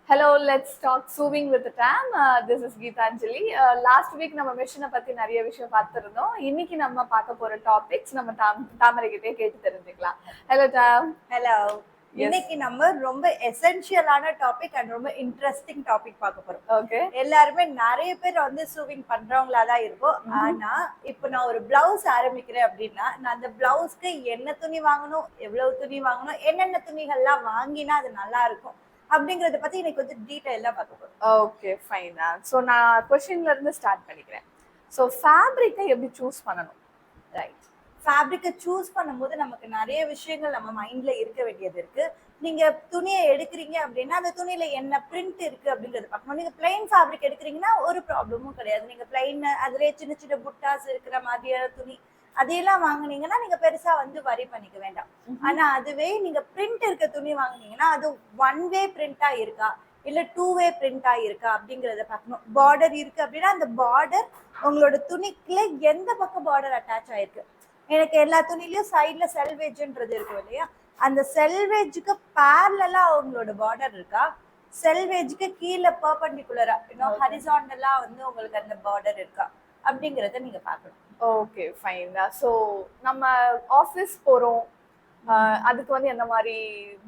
Hello, let's talk sewing with the Tam. This is Geetanjali. Last week நம்ம மெஷினை பத்தி நிறைய விஷயம் பார்த்துருந்தோம். இன்னைக்கு நம்ம பார்க்க போற டாபிக்ஸ் நம்ம தாமரைகிட்டே கேட்டு தெரிஞ்சுக்கலாம். Hello Tom. ஹலோ. இன்னைக்கு நம்ம ரொம்ப எசென்ஷியலான டாபிக் அண்ட் ரொம்ப இன்ட்ரெஸ்டிங் டாபிக் பார்க்க போறோம். ஓகே. எல்லாருமே நிறைய பேர் வந்து சூவிங் பண்றவங்களா தான் இருக்கும். ஆனா இப்போ நான் ஒரு பிளவுஸ் ஆரம்பிக்கிறேன் அப்படின்னா நான் அந்த பிளவுஸ்க்கு என்ன துணி வாங்கணும், எவ்வளவு துணி வாங்கணும், என்னென்ன துணிகள்லாம் வாங்கினா அது நல்லா இருக்கும் அப்படிங்கறத பத்தி இன்னைக்கு கொஞ்சம் டீடைலா பார்க்க போறோம். Okay, fine. ஸோ நான் கொஸ்டின்ல இருந்து ஸ்டார்ட் பண்ணிக்கிறேன். ஸோ ஃபேப்ரிக்கை எப்படி சூஸ் பண்ணணும்? ரைட். ஃபேப்ரிக்கை சூஸ் பண்ணும்போது நமக்கு நிறைய விஷயங்கள் நம்ம மைண்ட்ல இருக்க வேண்டியது இருக்கு. நீங்க துணியை எடுக்கிறீங்க அப்படின்னா அந்த துணியில என்ன பிரிண்ட் இருக்கு அப்படிங்கறது பார்க்கணும். நீங்க பிளைன் ஃபேப்ரிக் எடுக்கிறீங்கன்னா ஒரு ப்ராப்ளமும் கிடையாது. நீங்க பிளைன் அதுலயே சின்ன சின்ன புட்டாஸ் இருக்கிற மாதிரியான துணி அதையெல்லாம் வாங்குனீங்கன்னா நீங்க பெருசா வந்து வரி பண்ணிக்க வேண்டாம். ஆனா அதுவே நீங்க பிரிண்ட் இருக்க துணி வாங்குனீங்கன்னா அது ஒன் வே பிரிண்டா இருக்கா இல்ல டூ வே பிரிண்டா இருக்கா அப்படிங்கறத பார்க்கணும். பார்டர் இருக்கு அப்படின்னா அந்த பார்டர் உங்களோட துணிக்குள்ள எந்த பக்கம் பார்டர் அட்டாச் ஆயிருக்கு. எனக்கு எல்லா துணிலையும் சைட்ல செல்வேஜ்ன்றது இருக்கும் இல்லையா, அந்த செல்வேஜுக்கு பேரலா அவங்களோட பார்டர் இருக்கா, செல்வேஜுக்கு கீழே பர்பண்டிகுலரா இன்னும் ஹரிசாண்டலா வந்து உங்களுக்கு அந்த பார்டர் இருக்கா அப்படிங்கறத நீங்க பார்க்கணும். Okay, fine. ஸோ நம்ம ஆஃபீஸ் போறோம், அதுக்கு வந்து எந்த மாதிரி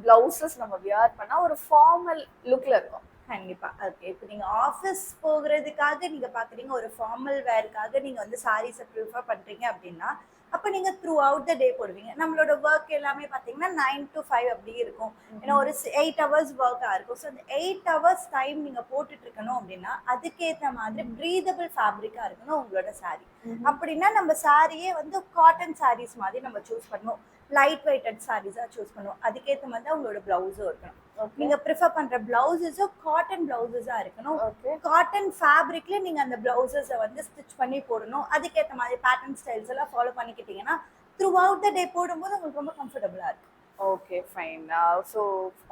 பிளவுசஸ் நம்ம வியர் பண்ணா ஒரு ஃபார்மல் லுக்ல இருக்கும்? கண்டிப்பா. ஓகே, இப்போ நீங்க ஆஃபீஸ் போகிறதுக்காக நீங்க பாக்குறீங்க, ஒரு ஃபார்மல் வேர்க்காக நீங்க வந்து சாரீஸை ப்ரிஃபர் பண்றீங்க அப்படின்னா அப்ப நீங்க த்ரூ அவுட் த டே போடுவீங்க. நம்மளோட ஒர்க் எல்லாமே பாத்தீங்கன்னா 9 to 5 அப்படி இருக்கும். ஏன்னா ஒரு 8 hours ஒர்க்கா இருக்கும். ஸோ அந்த 8 hours டைம் நீங்க போட்டுட்டு இருக்கணும் அப்படின்னா அதுக்கேற்ற மாதிரி ப்ரீதபிள் ஃபேப்ரிக்கா இருக்கணும் உங்களோட சாரீ. அப்படின்னா நம்ம சாரியே வந்து காட்டன் சாரீஸ் மாதிரி நம்ம சூஸ் பண்ணுவோம். லைட் வெயிட்டட் சாரீஸா சூஸ் பண்ணுவோம். அதுக்கேற்ற மாதிரி தான் உங்களோட பிளவுஸும் இருக்கணும். நீங்க ப்ரிஃபர் பண்ற பிளவுசஸும் காட்டன் பிளவுசஸா இருக்கணும். காட்டன் ஃபேப்ரிக்ல நீங்க அந்த பிளவுசஸை வந்து ஸ்டிச் பண்ணி போடணும். அதுக்கேற்ற மாதிரி பேட்டர்ன் ஸ்டைல்ஸ் எல்லாம் ஃபாலோ பண்ணிக்கிட்டீங்கன்னா த்ரூ அவுட் த டே போடும்போது உங்களுக்கு ரொம்ப கம்ஃபர்டபுளா இருக்கும். Okay, fine. ஸோ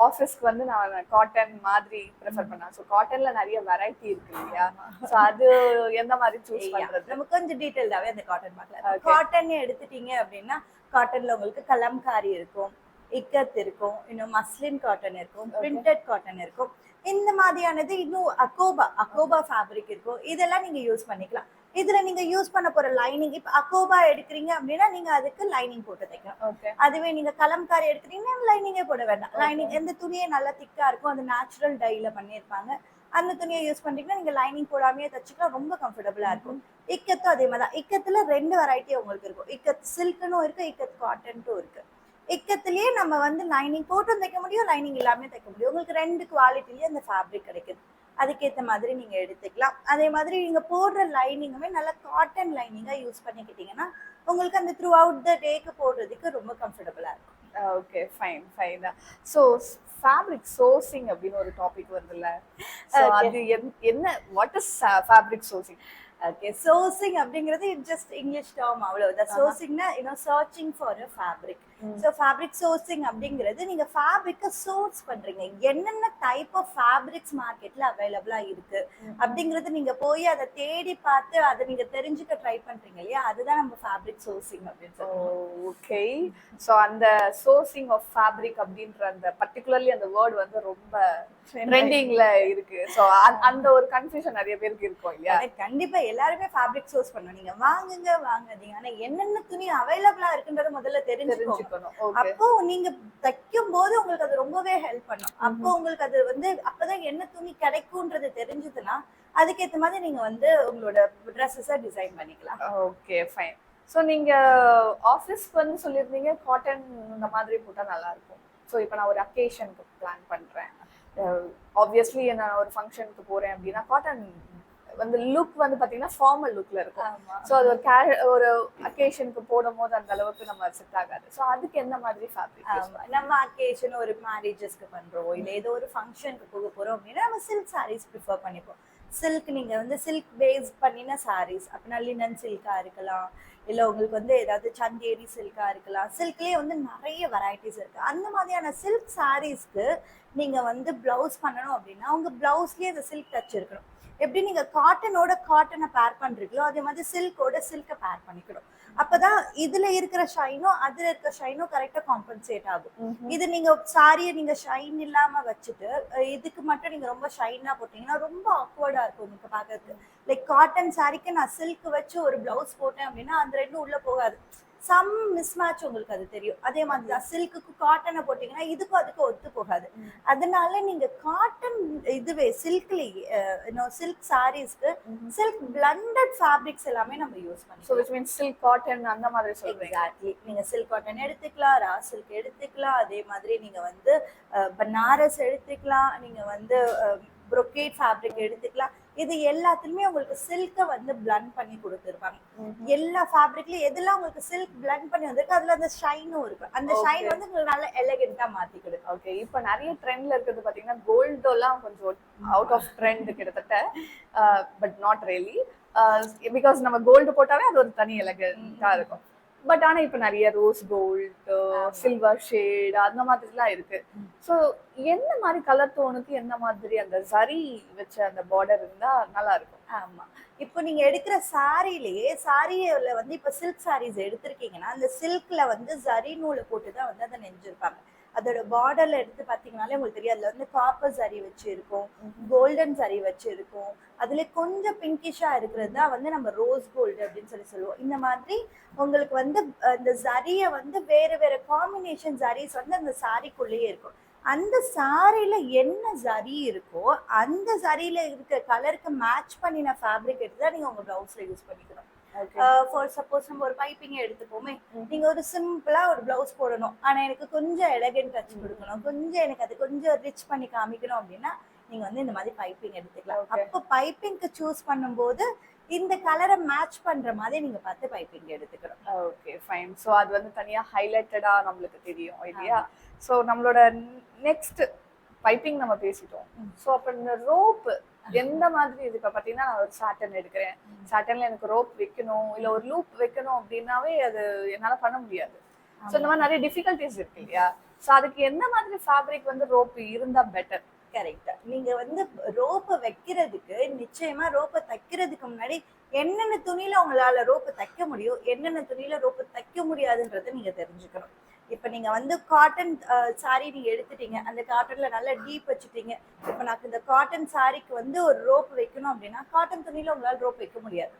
ஆஃபீஸ்க்கு வந்து நான் காட்டன் மாதிரி ப்ரிஃபர் பண்ணேன். ஸோ காட்டன்ல நிறைய வெரைட்டி இருக்கு இல்லையா, ஸோ அது எந்த மாதிரி சூஸ் பண்றது? நம்ம கொஞ்சம் டீட்டெயில்டாவே அந்த காட்டன் பார்க்கலாம். காட்டன் எடுத்துட்டீங்க அப்படின்னா காட்டன்ல உங்களுக்கு கலம்காரி இருக்கும், இக்கத் இருக்கும், இன்னும் மஸ்லின் காட்டன் இருக்கும், பிரிண்டட் காட்டன் இருக்கும். இந்த மாதிரியானது இன்னும் அக்கோபா ஃபேப்ரிக் இருக்கும். இதெல்லாம் நீங்க யூஸ் பண்ணிக்கலாம். இதுல நீங்க யூஸ் பண்ண போற லைனிங், இப்ப அக்கோபா எடுக்கிறீங்க அப்படின்னா நீங்க அதுக்கு லைனிங் போட்டு தைக்கணும். அதுவே நீங்க கலம்காரி எடுக்கிறீங்கன்னா லைனிங்கே போட வேண்டாம். லைனிங் எந்த துணியே நல்லா திக்கா இருக்கும், அது நேச்சுரல் டைல பண்ணியிருப்பாங்க, அந்த துணியை யூஸ் பண்ணிட்டீங்கன்னா நீங்க லைனிங் போடாமையே தச்சுக்கலாம், ரொம்ப கம்ஃபர்டபுளா இருக்கும். இக்கத்தும் அதே மாதிரி தான். இக்கத்துல 2 வெரைட்டி உங்களுக்கு இருக்கும். இக்கத் சில்க்னும் இருக்கு, இக்கத் காட்டன்ட்டும் இருக்கு. இக்கத்திலேயே நம்ம வந்து லைனிங் போட்டும் தைக்க முடியும், லைனிங் இல்லாம தைக்க முடியும். உங்களுக்கு 2 குவாலிட்டிலேயே அந்த ஃபேப்ரிக் கிடைக்குது. அதுக்கேற்ற மாதிரி நீங்க எடுத்துக்கலாம். அதே மாதிரி நீங்க போடுற லைனிங்குமே நல்லா காட்டன் லைனிங்கா யூஸ் பண்ணிக்கிட்டீங்கன்னா உங்களுக்கு அந்த த்ரூ அவுட் த டேக்கு போடுறதுக்கு ரொம்ப கம்ஃபர்டபுளா இருக்கும். Okay, fine fine. So fabric sourcing அப்படின்னு ஒரு டாபிக் வருதுல்ல, ஸோ அது என்ன, what is fabric sourcing? Okay, sourcing அப்படிங்கிறது ஜஸ்ட் இங்கிலீஷ் டேர்ம் அவ்வளவுதான். சோர்சிங்னா searching for a fabric. So fabric sourcing அப்படிங்கிறது நீங்க ஃபேப்ரிக்கை சோர்ஸ் பண்றீங்க. என்னென்ன டைப் ஆஃப் ஃபேப்ரிக்ஸ் மார்க்கெட்ல அவைலபிளா இருக்கு அப்படிங்கிறது நீங்க போய் அதை தேடி பார்த்து அதை நீங்க தெரிஞ்சுக்க ட்ரை பண்றீங்க இல்லையா, அதுதான் நம்ம ஃபேப்ரிக் சோர்சிங் அப்படின்னு சொல்லுவோம். ஓகே, ஸோ அந்த சோர்சிங் ஆஃப் ஃபேப்ரிக் அப்படின்ற அந்த பர்டிகுலர்லி அந்த வேர்ட் வந்து ரொம்ப ட்ரெண்டிங்ல இருக்கு. ஸோ அந்த ஒரு கன்ஃபியூஷன் நிறைய பேருக்கு இருக்கும் இல்லையா? கண்டிப்பா எல்லாருமே ஃபேப்ரிக் சோர்ஸ் பண்ணணும். நீங்க வாங்குங்க, ஆனா என்னென்ன துணி அவைலபிளா இருக்குன்றத முதல்ல தெரிஞ்சுக்கணும். அப்போ நீங்க தைக்கும் போது உங்களுக்கு அது ரொம்பவே ஹெல்ப் பண்ணும். அப்போ உங்களுக்கு அது வந்து அப்பதான் என்ன துணி கிடைக்கும்ன்றது தெரிஞ்சதுன்னா அதுக்கேற்ற மாதிரி நீங்க வந்து உங்களோட ட்ரெஸ்ஸஸை டிசைன் பண்ணிக்கலாம். Okay, fine. ஸோ நீங்க ஆஃபீஸ்க்கு வந்து சொல்லியிருந்தீங்க காட்டன் இந்த மாதிரி போட்டால் நல்லா இருக்கும். ஸோ இப்போ நான் ஒரு அக்கேஷனுக்கு பிளான் பண்றேன், ஆப்வியஸ்லி நான் ஒரு ஃபங்க்ஷனுக்கு போறேன் அப்படின்னா காட்டன் வந்து லுக் வந்து பாத்தீங்கன்னா ஃபார்மல் லுக்ல இருக்கும். ஸோ அது ஒரு அக்கேஷனுக்கு போடும் போது அந்த அளவுக்கு நம்ம செட் ஆகாது. ஸோ அதுக்கு எந்த மாதிரி ஃபேப்ரிக்? நம்ம அக்கேஷன் ஒரு மேரேஜஸ்க்கு பண்றோம், இல்லை ஏதோ ஒரு ஃபங்க்ஷனுக்கு போக போறோம் அப்படின்னா நம்ம சில்க் சாரீஸ் ப்ரிஃபர் பண்ணிப்போம். சில்க் நீங்க வந்து சில்க் பேஸ் பண்ணின சாரீஸ் அப்படின்னா லினன் சில்கா இருக்கலாம், இல்லை உங்களுக்கு வந்து ஏதாவது சந்தேரி சில்கா இருக்கலாம். சில்க்லேயே வந்து நிறைய வெரைட்டிஸ் இருக்கு. அந்த மாதிரியான சில்க் சாரீஸ்க்கு நீங்க வந்து பிளவுஸ் பண்ணணும் அப்படின்னா உங்க பிளவுஸ்லயே அந்த சில்க் டச் இருக்கணும். எப்படி நீங்க காட்டனோட காட்டனை பேர் பண்றீங்களோ அதே மாதிரி சில்கோட சில்கை பேர் பண்ணிக்கணும். அப்பதான் இதுல இருக்கிற ஷைனும் அதுல இருக்கிற ஷைனும் கரெக்டா காம்பன்சேட் ஆகும். இது நீங்க சாரியை நீங்க ஷைன் இல்லாம வச்சுட்டு இதுக்கு மட்டும் நீங்க ரொம்ப ஷைனா போட்டீங்கன்னா ரொம்ப ஆக்வர்டா இருக்கும் உங்களுக்கு பாக்குறதுக்கு. லைக் காட்டன் சாரிக்கு நான் சில்க் வச்சு ஒரு பிளவுஸ் போட்டேன் அப்படின்னா அந்த ரெண்டும் உள்ள போகாது. சம் மிஸ்மேட்ச் உங்களுக்கு அது தெரியும். அதே மாதிரி தான் சில்க்குக்கு காட்டனை போட்டீங்கன்னா இதுக்கும் அதுக்கும் ஒத்து போகாது. அதனால நீங்க காட்டன் இதுவே சில்க்லயே சில்க் சாரீஸ்க்கு சில்க் பிளண்டட் ஃபேப்ரிக்ஸ் எல்லாமே நம்ம யூஸ் ஸோ பண்ணிக்கலாம். விச் மீன்ஸ் சில்க் காட்டன் அந்த மாதிரி சொல்றீங்க. எக்ஸாக்ட்லி. நீங்க சில்க் காட்டன் எடுத்துக்கலாம், ரா சில்க் எடுத்துக்கலாம், அதே மாதிரி நீங்க வந்து பனாரஸ் எடுத்துக்கலாம், நீங்க வந்து brocade ஃபேப்ரிக் எடுத்துக்கலாம். இது எல்லாத்துலயுமே உங்களுக்கு சில்க வந்து பிளண்ட் பண்ணி கொடுத்துருப்பாங்க. எல்லா ஃபேப்ரிக்லயும் எதெல்லாம் உங்களுக்கு சில்க் பிளண்ட் பண்ணி வந்திருக்கு அதுல அந்த ஷைனும் இருக்கு. அந்த ஷைன் வந்து உங்களுக்கு நல்ல எலிகென்ட்டா மாத்தி கொடுக்கும். ஓகே, இப்போ நிறைய ட்ரெண்ட்ல இருக்கிறது பாத்தீங்கன்னா கோல்டெல்லாம் கொஞ்சம் அவுட் ஆஃப் ட்ரெண்ட் கிட்டத்தட்ட, பட் நாட் ரியலி, பிகாஸ் நம்ம கோல்டு போட்டாவே அது ஒரு தனி எலகென்ட்டா இருக்கும். பட் ஆனா இப்போ நிறைய ரோஸ் கோல்டு, சில்வர் ஷேட் அந்த மாதிரிலாம் இருக்கு. ஸோ எந்த மாதிரி கலர் டோனுக்கு எந்த மாதிரி அந்த சரி வச்ச அந்த பார்டர் இருந்தா நல்லா இருக்கும்? ஆமா. இப்போ நீங்க எடுக்கிற சாரிலேயே சாரியில வந்து இப்ப சில்க் சாரீஸ் எடுத்திருக்கீங்கன்னா அந்த சில்க்ல வந்து சரி நூலை போட்டுதான் வந்து அதை நெஞ்சிருப்பாங்க. அதோட பார்டர்ல எடுத்து பாத்தீங்கன்னாலே உங்களுக்கு தெரியும். அதுல வந்து காப்பர் சரி வச்சு இருக்கும், கோல்டன் சரி வச்சு இருக்கும். அதுல கொஞ்சம் பிங்கிஷா இருக்கிறது தான் வந்து நம்ம ரோஸ் கோல்டு அப்படின்னு சொல்லுவோம். இந்த மாதிரி உங்களுக்கு வந்து இந்த சரிய வந்து வேற வேற காம்பினேஷன் சரீஸ் வந்து அந்த சாரிக்குள்ளேயே இருக்கும். அந்த சாரியில என்ன சரி இருக்கோ அந்த சரியில இருக்க கலருக்கு மேட்ச் பண்ணின ஃபேப்ரிக் எடுத்து தான் நீங்க உங்க பிளவுஸ்ல யூஸ் பண்ணிக்கணும். ஃபார் சப்போஸ் நம்ம ஒரு பைப்பிங் எடுத்துப்போமே, நீங்க ஒரு சிம்பிளா ஒரு பிளவுஸ் போடணும், ஆனா எனக்கு கொஞ்சம் எலகென்ட் டச் கொடுக்கணும், கொஞ்சம் எனக்கு அது கொஞ்சம் ரிச் பண்ணி காமிக்கணும் அப்படின்னா நீங்க வந்து இந்த மாதிரி பைப்பிங் எடுத்துக்கலாம். அப்போ பைப்பிங்க்கு சூஸ் பண்ணும்போது இந்த கலரை மேட்ச் பண்ற மாதிரி நீங்க பார்த்து பைப்பிங் எடுத்துக்கணும். Okay fine. ஸோ அது வந்து தனியா ஹைலைட்டடா நம்மளுக்கு தெரியும் இல்லையா? ஸோ நம்மளோட நெக்ஸ்ட் பைப்பிங் நம்ம பேசிட்டோம். ஸோ அப்போ இந்த ரோப் எந்த மாதிரி இதுக்கு பார்த்தீங்கன்னா நான் ஒரு சாட்டன் எடுக்கிறேன், சாட்டன்ல எனக்கு ரோப் வைக்கணும் இல்லை ஒரு லூப் வைக்கணும் அப்படின்னாவே அது என்னால் பண்ண முடியாது. ஸோ இந்த மாதிரி நிறைய டிஃபிகல்டிஸ் இருக்கு இல்லையா? ஸோ அதுக்கு எந்த மாதிரி ஃபேப்ரிக் வந்து ரோப் இருந்தால் பெட்டர்? கரெக்டா. நீங்க வந்து ரோப்பை வைக்கிறதுக்கு நிச்சயமா ரோப்பை தைக்கிறதுக்கு முன்னாடி என்னென்ன துணியில உங்களால ரோப்பை தைக்க முடியும், என்னென்ன துணியில ரோப்பை தைக்க முடியாதுன்றதை நீங்க தெரிஞ்சுக்கணும். இப்ப நீங்க வந்து காட்டன் சாரி நீங்க எடுத்துட்டீங்க, அந்த காட்டன்ல நல்லா டீப் வச்சுட்டீங்க. இப்ப நான் இந்த காட்டன் சாரிக்கு வந்து ஒரு ரோப் வைக்கணும் அப்படின்னா காட்டன் துணியில உங்களால ரோப் வைக்க முடியாது.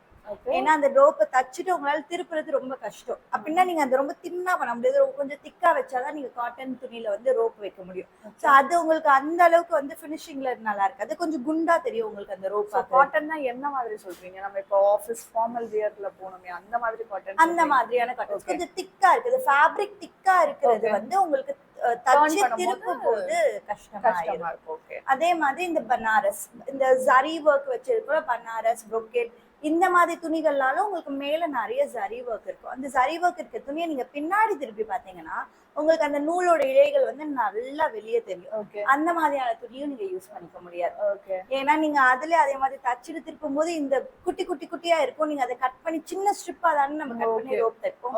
ஏன்னா அந்த ரோப்பை தச்சுட்டு உங்களால திருப்புறது ரொம்ப கஷ்டம். அப்படின்னா நீங்க அந்த ரொம்ப தின்னா பண்ண முடியாது, கொஞ்சம் திக்கா வச்சாதான் நீங்க காட்டன் துணியில வந்து ரோப் வைக்க முடியும். சோ அது உங்களுக்கு அந்த அளவுக்கு வந்து பினிஷிங்ல நல்லா இருக்கு. அது கொஞ்சம் குண்டா தெரியும் உங்களுக்கு அந்த ரோப். காட்டன்னா என்ன மாதிரி சொல்றீங்க? நம்ம இப்போ ஆபீஸ் ஃபார்மல் வியர்ல போனோமே அந்த மாதிரி காட்டன்? அந்த மாதிரியான காட்டன் கொஞ்சம் திக்கா இருக்குது. ஃபேப்ரிக் திக்கா இருக்கிறது வந்து உங்களுக்கு தச்சு திருப்பும் போது கஷ்டமா இருக்கும். அதே மாதிரி இந்த பனாரஸ், இந்த ஜரி ஒர்க் வச்சிருக்கிற பனாரஸ், brocade இந்த மாதிரி துணிகள்னாலும் உங்களுக்கு மேல நிறைய ஜரி ஒர்க் இருக்கும். அந்த ஜரி ஒர்க் இருக்க துணியை நீங்க பின்னாடி திருப்பி பாத்தீங்கன்னா உங்களுக்கு அந்த நூலோட இழைகள் வந்து நல்லா வெளியே தெரியும். அந்த மாதிரியான துணியும் நீங்க யூஸ் பண்ணிக்க முடியாது. ஏன்னா நீங்க அதுல அதே மாதிரி தச்சுட்டு திருப்பும் போது இந்த குட்டி குட்டி குட்டியா இருக்கும். நீங்க அதை கட் பண்ணி சின்ன ஸ்ட்ரிப்பா தானே நம்ம கட் பண்ணி ரோப் தைப்போம்.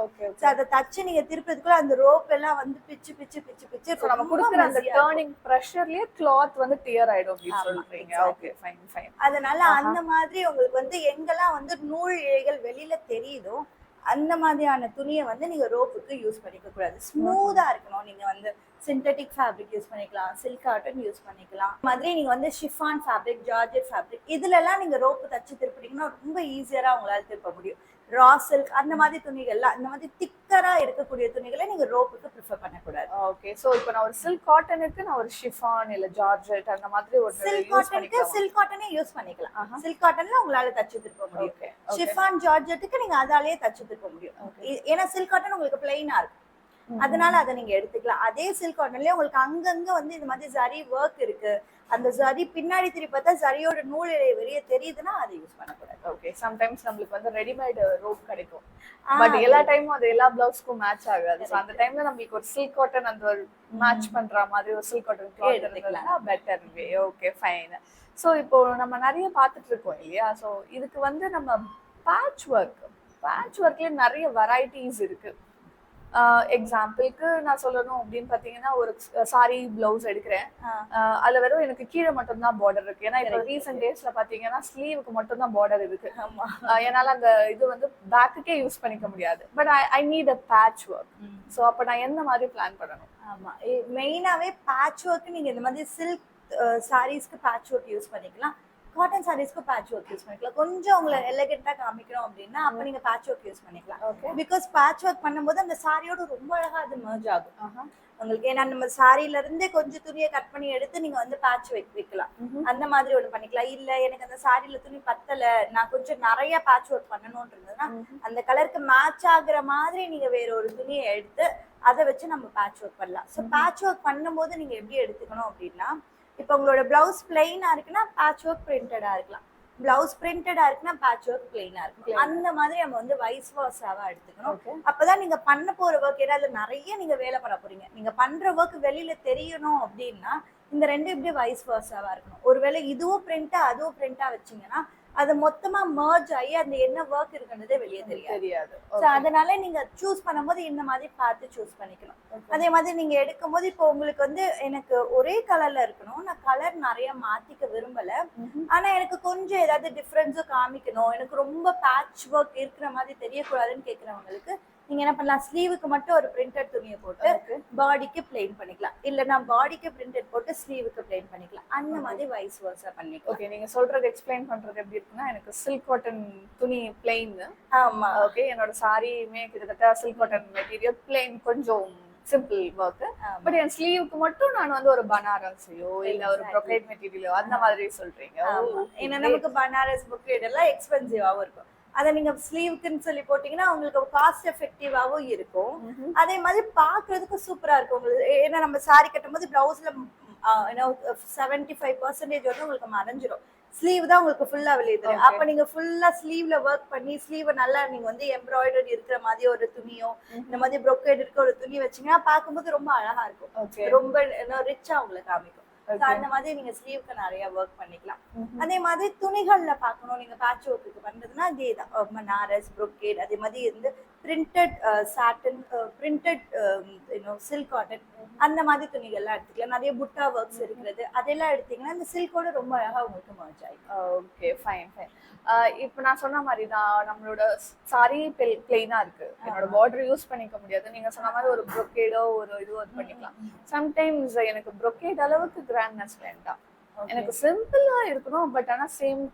அதை தச்சு நீங்க திருப்பதுக்குள்ள அந்த ரோப் எல்லாம் வந்து பிச்சு பிச்சு பிச்சு பிச்சு நம்ம கொடுக்குற அந்த டர்னிங் பிரஷர்லயே கிளாத் வந்து டியர் ஆயிடும் அப்படின்னு சொல்றீங்க. Okay fine fine. அதனால அந்த மாதிரி உங்களுக்கு வந்து எங்கெல்லாம் வந்து நூல் இழைகள் வெளியில தெரியுதோ அந்த மாதிரியான துணியை வந்து நீங்க ரோப்புக்கு யூஸ் பண்ணிக்க கூடாது. ஸ்மூதா இருக்கணும். நீங்க வந்து சிந்தட்டிக் ஃபேப்ரிக் யூஸ் பண்ணிக்கலாம், சில்க் காட்டன் யூஸ் பண்ணிக்கலாம். மாதிரி நீங்க வந்து ஷிஃபான் ஃபேப்ரிக், ஜார்ஜெட் ஃபேப்ரிக் இதுல எல்லாம் நீங்க ரோப்பு தச்சு திருப்பிட்டீங்கன்னா ரொம்ப ஈஸியரா உங்களால திருப்ப முடியும். ரா சில்க் அந்த மாதிரி துணிகள்லாம், அந்த மாதிரி திக்கரா இருக்கக்கூடிய துணிகளை நீங்க ரோப்புக்கு ப்ரிஃபர் பண்ணக்கூடாது. ஓகே. சோ இப்போ நான் ஒரு சில்க் காட்டனுக்கு நான் ஒரு ஷிஃபான் இல்ல ஜார்ஜெட் அந்த மாதிரி ஒரு சில்க் காட்டனுக்கு சில்க் காட்டனே யூஸ் பண்ணிக்கலாம். சில்க் காட்டன்ல உங்களால தச்சு திருப்ப முடியும். ஷிஃபான் ஜார்ஜெட்டுக்கு நீங்க அதாலேயே தச்சு திருப்ப முடியும். ஏன்னா சில்க் காட்டன் உங்களுக்கு பிளைனா இருக்கு, அதனால அதை நீங்க எடுத்துக்கலாம். அதே சில்க் காட்டன்லயே உங்களுக்கு அங்கங்க வந்து இந்த மாதிரி ஜரி ஒர்க் இருக்கு, அந்த ஜரி பின்னாடி திருப்பி பார்த்தா ஜரியோட நூல் இழை வெளியே தெரியுதுன்னா அதை யூஸ் பண்ணக்கூடாது. ஓகே. சம்டைம்ஸ் நம்மளுக்கு வந்து ரெடிமேட் ரோப் கிடைக்கும், பட் எல்லா டைமும் அது எல்லா பிளவுஸ்க்கும் மேட்ச் ஆகாது. ஸோ அந்த டைம்ல நம்மளுக்கு ஒரு சில்க் காட்டன் அந்த ஒரு மேட்ச் பண்ற மாதிரி ஒரு சில்க் காட்டன் கிளாத் எடுத்துக்கலாம், better way. Okay fine. So இப்போ நம்ம நிறைய பார்த்துட்டு இருக்கோம் இல்லையா? ஸோ இதுக்கு வந்து நம்ம பேட்ச் ஒர்க்லயே நிறைய வெரைட்டிஸ் இருக்கு. எக்ஸாம்பிளுக்கு நான் சொல்லணும் அப்படின்னு பாத்தீங்கன்னா ஒரு சாரி பிளவுஸ் எடுக்கிறேன். அதுல வெறும் எனக்கு கீழே மட்டும் தான் பார்டர் இருக்கு. ஏன்னா இப்போ ரீசெண்ட் டேஸ்ல பாத்தீங்கன்னா ஸ்லீவுக்கு மட்டும் தான் பார்டர் இருக்கு. என்னால அந்த இது வந்து பேக்குக்கே யூஸ் பண்ணிக்க முடியாது. But I need a patch work. So அப்ப நான் எந்த மாதிரி பிளான் பண்ணணும்? ஆமா, மெயினாவே பேட்ச் ஒர்க் நீங்க இந்த மாதிரி சில்க் சாரீஸ்க்கு பேட்ச் ஒர்க் யூஸ் பண்ணிக்கலாம். காட்டன் சாரீஸ்க்கு பேட்ச் ஒர்க் யூஸ் பண்ணிக்கலாம். கொஞ்சம் உங்களை எலிகென்ட்டா காமிக்கணும் அப்படின்னா அப்ப நீங்க பேட்ச் ஒர்க் யூஸ் பண்ணிக்கலாம். பிகாஸ் பேட்ச் ஒர்க் பண்ணும்போது அந்த சாரியோட ரொம்ப அழகா அது மர்ஜ் ஆகும் உங்களுக்கு. ஏன்னா நம்ம சாரில இருந்தே கொஞ்சம் துணியை கட் பண்ணி எடுத்து நீங்க வந்து பேட்ச் வைக்கலாம். அந்த மாதிரி ஒண்ணு பண்ணிக்கலாம். இல்ல எனக்கு அந்த சாரில துணி பத்தல, நான் கொஞ்சம் நிறைய பேட்ச் ஒர்க் பண்ணணும்ன்றதுன்னா அந்த கலருக்கு மேட்ச் ஆகுற மாதிரி நீங்க வேற ஒரு துணியை எடுத்து அதை வச்சு நம்ம பேட்ச் ஒர்க் பண்ணலாம். ஸோ பேட்ச் ஒர்க் பண்ணும்போது நீங்க எப்படி எடுத்துக்கணும் அப்படின்னா, இப்போ உங்களோட பிளவுஸ் பிளெயினா இருக்குன்னா பேட்ச் ஒர்க் பிரிண்டடா இருக்கலாம். பிளவுஸ் பிரிண்டடா இருக்குன்னா பேட்ச் ஒர்க் பிளெயினா இருக்கும். அந்த மாதிரி நம்ம வந்து வைஸ் வர்ஸாவா எடுத்துக்கணும். அப்பதான் நீங்க பண்ண போற ஒர்க், ஏன்னா அதுல நிறைய நீங்க வேலை பண்ண போறீங்க. நீங்க பண்ற ஒர்க் வெளியில தெரியணும் அப்படின்னா இந்த ரெண்டு இப்படி வைஸ் வர்ஸாவா இருக்கணும். ஒருவேளை இதுவும் பிரிண்டா அதுவும் பிரிண்டா வச்சீங்கன்னா அது மொத்தமா மர்ஜ் ஆகி அந்த என்ன ஒர்க் இருக்குன்றதே வெளியே தெரியாது. அதனால நீங்க சூஸ் பண்ணும்போது இந்த மாதிரி பார்த்து சூஸ் பண்ணிக்கணும். அதே மாதிரி நீங்க எடுக்கும் போது இப்போ உங்களுக்கு வந்து எனக்கு ஒரே கலர்ல இருக்கணும், நான் கலர் நிறைய மாத்திக்க விரும்பல, ஆனா எனக்கு கொஞ்சம் ஏதாவது டிஃபரன்ஸும் காமிக்கணும், எனக்கு ரொம்ப பேட்ச் ஒர்க் இருக்கிற மாதிரி தெரியக்கூடாதுன்னு கேட்கறவங்களுக்கு நீங்க என்ன பண்ணலாம், ஸ்லீவுக்கு மட்டும் ஒரு பிரிண்டட் துணியை போட்டு பாடிக்கு பிளெயின் பண்ணிக்கலாம். இல்லைன்னா பாடிக்கு பிரிண்டட் போட்டு ஸ்லீவுக்கு பிளெயின் பண்ணிக்கலாம். அந்த மாதிரி வைஸ் வர்ஸா பண்ணிக்கலாம். ஓகே, நீங்க சொல்றது எக்ஸ்பிளைன் பண்றது எப்படி இருக்குன்னா, எனக்கு சில்க் காட்டன் துணி பிளெயின். ஆமா, ஓகே, என்னோட சாரியுமே கிட்டத்தட்ட சில்க் காட்டன் மெட்டீரியல் பிளெயின், கொஞ்சம் சிம்பிள் ஒர்க். பட் என் ஸ்லீவுக்கு மட்டும் நான் வந்து ஒரு பனாரஸையோ இல்ல ஒரு ப்ரொக்கைட் மெட்டீரியலோ அந்த மாதிரி சொல்றீங்க. ஏன்னா நமக்கு பனாரஸ் ப்ரொக்கைட் எல்லாம் எக்ஸ்பென்சிவாவும் இருக்கும். அதை நீங்க ஸ்லீவுக்குன்னு சொல்லி போட்டீங்கன்னா உங்களுக்கு காஸ்ட் எஃபெக்டிவாவும் இருக்கும். அதே மாதிரி பாக்குறதுக்கு சூப்பரா இருக்கும் உங்களுக்கு. ஏன்னா நம்ம சாரி கட்டும் போது பிளவுஸ்ல 75% வந்து உங்களுக்கு மறைஞ்சிரும். ஸ்லீவ் தான் உங்களுக்கு ஃபுல்லா வெளியே. அப்ப நீங்க ஃபுல்லா ஸ்லீவ்ல ஒர்க் பண்ணி ஸ்லீவ் நல்லா நீங்க வந்து எம்ப்ராய்டரி இருக்கிற மாதிரி ஒரு துணியோ இந்த மாதிரி ப்ரொக்கேட் இருக்க ஒரு துணி வச்சீங்கன்னா பார்க்கும்போது ரொம்ப அழகா இருக்கும். ரொம்ப ரிச்சா உங்களுக்கு காமிக்கும். அந்த மாதிரி நீங்க ஸ்லீவ்க்கு நிறைய ஒர்க் பண்ணிக்கலாம். அதே மாதிரி துணிகள்ல பார்க்கணும் நீங்க பேட்ச் ஒர்க்கு பண்றதுன்னா அதேதான், பனாரஸ் ப்ரொக்கேட், அதே மாதிரி வந்து printed satin, printed silk cotton, அந்த மாதிரி துணிகள்லாம் எடுத்துக்கலாம். நிறைய புட்டா ஒர்க்ஸ் இருக்கிறது அதெல்லாம் எடுத்தீங்கன்னா இந்த சில்கோட ரொம்ப அழகா உங்களுக்கு மர்ஜ் ஆயிடும். Okay, fine fine. இப்போ நான் சொன்ன மாதிரி தான் நம்மளோட சாரி பிளெயினா இருக்கு, என்னோட பார்டர் யூஸ் பண்ணிக்க முடியாது. நீங்க சொன்ன மாதிரி ஒரு ப்ரொக்கேடோ ஒரு இதுவோ பண்ணிக்கலாம். சம்டைம்ஸ் எனக்கு ப்ரொக்கேட் அளவுக்கு கிராண்ட்னஸ் வேண்டாம், எனக்கு சிம்பிளா இருக்கணும். பட் ஆனா சேம்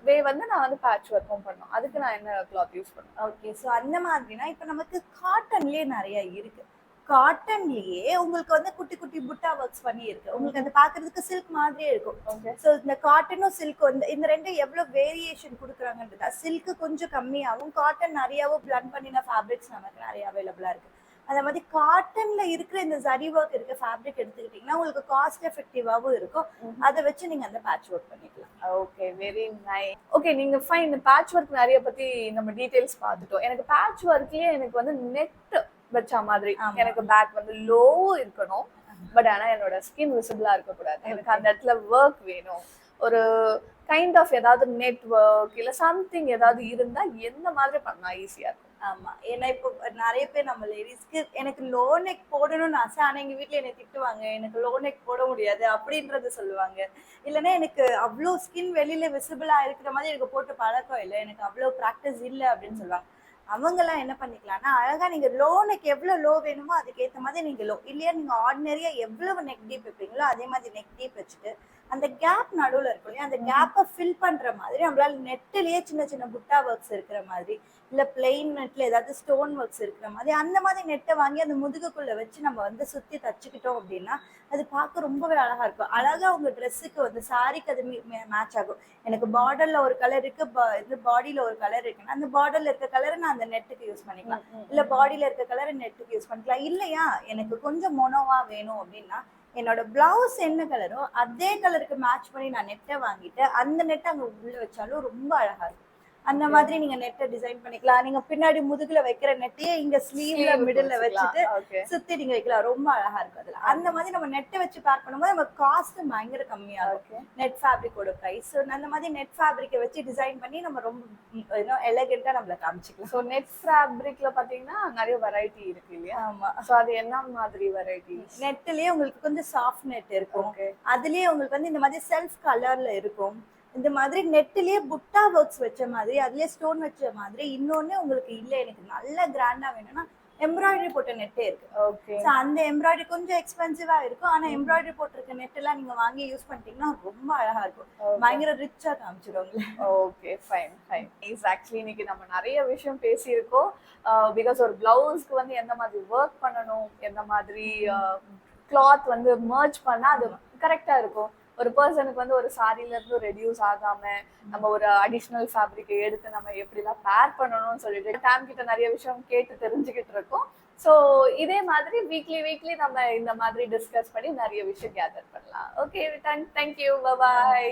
வே வந்து நான் வந்து பேட்ச் ஒர்க்கும் பண்ணணும். அதுக்கு நான் என்ன கிளாத் யூஸ் பண்ணுவேன்? ஓகே, ஸோ அந்த மாதிரினா இப்போ நமக்கு காட்டன்லயே நிறைய இருக்கு. காட்டன்லயே உங்களுக்கு வந்து குட்டி குட்டி புட்டா ஒர்க்ஸ் பண்ணி இருக்கு. உங்களுக்கு அது பாக்குறதுக்கு சில்க் மாதிரியே இருக்கும். ஸோ இந்த காட்டனும் சில்க் வந்து இந்த ரெண்டும் எவ்வளவு வேரியேஷன் கொடுக்குறாங்கன்றதா. சில்க் கொஞ்சம் கம்மியாகவும் காட்டன் நிறையாவும் பிளண்ட் பண்ணின ஃபேப்ரிக்ஸ் நமக்கு நிறைய அவைலபிளா இருக்கு. அதே மாதிரி காட்டன்ல இருக்கிற இந்த ஜரி ஒர்க் இருக்க ஃபேப்ரிக் எடுத்துக்கிட்டீங்கன்னா உங்களுக்கு காஸ்ட் எஃபெக்டிவாவும் இருக்கும். அதை வச்சு நீங்க அந்த பேட்ச் ஒர்க் பண்ணிக்கலாம். Okay, very nice. ஓகே, நீங்க ஃபைன். பேட்ச் ஒர்க் நிறைய பத்தி நம்ம டீடைல்ஸ் பார்த்துட்டோம். எனக்கு பேட்ச் ஒர்க்லயே எனக்கு வந்து நெட் வச்ச மாதிரி, எனக்கு பேக் வந்து லோ இருக்கணும். பட் ஆனா என்னோட ஸ்கின் விசிபிளா இருக்க கூடாது. எனக்கு அந்த இடத்துல ஒர்க் வேணும். ஒரு கைண்ட் ஆஃப் ஏதாவது நெட்வொர்க் இல்ல சம்திங் ஏதாவது இருந்தா எந்த மாதிரி பண்ணா ஈஸியா இருக்கும்? ஆமா, ஏன்னா இப்போ நிறைய பேர் நம்ம லேடிஸ்க்கு எனக்கு லோ நெக் போடணும்னு ஆசை, ஆனா எங்க வீட்டுல என்னை திட்டுவாங்க, எனக்கு லோ நெக் போட முடியாது அப்படின்றத சொல்லுவாங்க. இல்லைன்னா எனக்கு அவ்வளோ ஸ்கின் வெளியில விசிபிளா இருக்கிற மாதிரி எனக்கு போட்டு பழக்கம் இல்லை, எனக்கு அவ்வளோ ப்ராக்டிஸ் இல்லை அப்படின்னு சொல்லுவாங்க. அவங்கெல்லாம் என்ன பண்ணிக்கலாம்னா அழகா நீங்க லோ நெக் எவ்வளவு லோ வேணுமோ அதுக்கேற்ற மாதிரி நீங்க லோ, இல்லையா நீங்க ஆர்டினரியா எவ்வளவு நெக் டீப் வைப்பீங்களோ அதே மாதிரி நெக் டீப் வச்சுட்டு அந்த கேப் நடுவில் இருக்கும் இல்லையா, அந்த கேப்பை ஃபில் பண்ற மாதிரி நம்மளால நெட்டிலேயே சின்ன சின்ன புட்டா ஒர்க்ஸ் இருக்கிற மாதிரி இல்ல பிளெயின் நெட்ல ஏதாவது ஸ்டோன் ஒர்க்ஸ் இருக்கிற மாதிரி அந்த மாதிரி நெட்டை வாங்கி அந்த முதுகுக்குள்ள வச்சு நம்ம வந்து சுத்தி தச்சுக்கிட்டோம் அப்படின்னா அது பார்க்க ரொம்பவே அழகா இருக்கும். அழகா உங்க ட்ரெஸ்ஸுக்கு வந்து சாரிக்கு அது மேட்ச் ஆகும். எனக்கு பார்டர்ல ஒரு கலர் இருக்கு, இது பாடியில ஒரு கலர் இருக்குன்னா அந்த பார்டர்ல இருக்க கலரை நான் அந்த நெட்டுக்கு யூஸ் பண்ணிக்கலாம், இல்ல பாடியில இருக்க கலரை நெட்டுக்கு யூஸ் பண்ணிக்கலாம். இல்லையா எனக்கு கொஞ்சம் மொனோவா வேணும் அப்படின்னா என்னோட பிளவுஸ் என்ன கலரோ அதே கலருக்கு மேட்ச் பண்ணி நான் நெட்டை வாங்கிட்டு அந்த நெட்டை அங்க உள்ள வச்சாலும் ரொம்ப அழகா இருக்கும். அந்த மாதிரி நீங்க நெட்டை டிசைன் பண்ணிக்கலாம். நீங்க பின்னாடி முதுகுல வைக்கிற நெட்டையே இங்க ஸ்லீவ்ல மிடில்ல வச்சுட்டு ஓகே சுத்தி நீங்க வைக்கலாம். ரொம்ப அழகா இருக்கும் அதுல. அந்த மாதிரி நம்ம நெட்டை வச்சு பேர் பண்ணும்போது நம்ம காஸ்ட் பயங்கர கம்மியாகும். ஓகே நெட் ஃபேப்ரிக்கோட பிரைஸ். அந்த மாதிரி நெட் ஃபேப்ரிக்கை வச்சு டிசைன் பண்ணி நம்ம ரொம்ப எலகெண்டா நம்மள காமிச்சிக்கலாம். சோ நெட் ஃபேப்ரிக்ல பாத்தீங்கன்னா நிறைய வெரைட்டி இருக்கு இல்லையா? ஆமா. சோ அது என்ன மாதிரி வெரைட்டி? நெட்லயே உங்களுக்கு கொஞ்சம் சாஃப்ட் நெட் இருக்கும். ஓகே அதுலயே உங்களுக்கு வந்து இந்த மாதிரி செல்ஃப் கலர்ல இருக்கும். இந்த மாதிரி நெட்லயே புட்டா ஒர்க்ஸ் வச்ச மாதிரி அதுலயே ஸ்டோன் வச்ச மாதிரி இன்னொன்னு உங்களுக்கு இல்ல எனக்கு நல்ல கிராண்டா வேணும்னா எம்ப்ராய்டரி போட்ட நெட்டே இருக்கு. ஓகே ஸோ அந்த எம்ப்ராய்டரி கொஞ்சம் எக்ஸ்பென்சிவா இருக்கும். ஆனா எம்ப்ராய்டரி போட்டிருக்க நெட் எல்லாம் நீங்க வாங்கி யூஸ் பண்ணிட்டீங்கன்னா ரொம்ப அழகா இருக்கும். பயங்கர ரிச்சா காமிச்சிடும். Okay fine fine. ஆக்சுவலி இன்னைக்கு நம்ம நிறைய விஷயம் பேசியிருக்கோம். பிகாஸ் ஒரு பிளவுஸ்க்கு வந்து எந்த மாதிரி ஒர்க் பண்ணணும், எந்த மாதிரி கிளாத் வந்து மர்ஜ் பண்ணா அது கரெக்டா இருக்கும். ஒரு பர்சனுக்கு வந்து ஒரு சாரில இருந்து ரெடியூஸ் ஆகாம நம்ம ஒரு அடிஷ்னல் ஃபேப்ரிக்கை எடுத்து நம்ம எப்படிலாம் பேர் பண்ணணும்னு சொல்லிட்டு டேம் கிட்ட நிறைய விஷயம் கேட்டு தெரிஞ்சுக்கிட்டு இருக்கோம். ஸோ இதே மாதிரி வீக்லி வீக்லி நம்ம இந்த மாதிரி டிஸ்கஸ் பண்ணி நிறைய விஷயம் கேதர் பண்ணலாம். ஓகே தேங்க்யூ, பாய்.